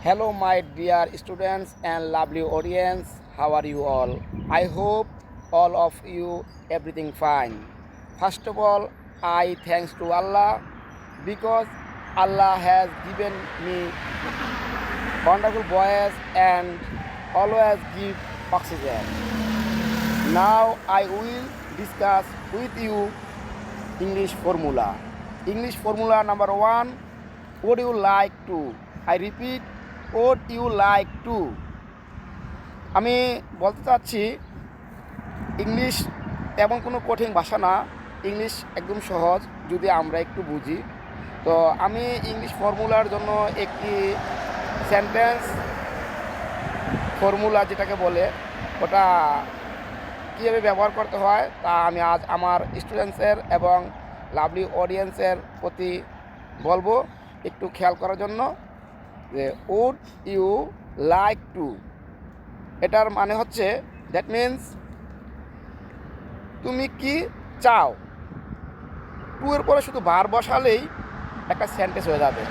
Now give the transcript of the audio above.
Hello, my dear students and lovely audience. How are you all? I hope all of you everything fine. First of all, I thanks to Allah because Allah has given me wonderful voice and always give oxygen. Now I will discuss with you English formula. English formula number 1. Would you like to? I repeat, would you like to? আমি বলতে চাচ্ছি English তেমন কোনো কঠিন ভাষা না, English একদম সহজ যদি আমরা একটু বুঝি। তো আমি ইংলিশ ফর্মুলার জন্য একটি সেন্টেন্স ফর্মুলা যেটাকে বলে ওটা কীভাবে ব্যবহার করতে হয় তা আমি আজ আমার স্টুডেন্টসের এবং লাভলি অডিয়েন্সের প্রতি বলবো একটু খেয়াল করার জন্য যে উড ইউ লাইক টু, এটার মানে হচ্ছে দ্যাট মিন্স তুমি কি চাও। টু এর পরে শুধু বার বসালেই একটা সেন্টেন্স হয়ে যাবে।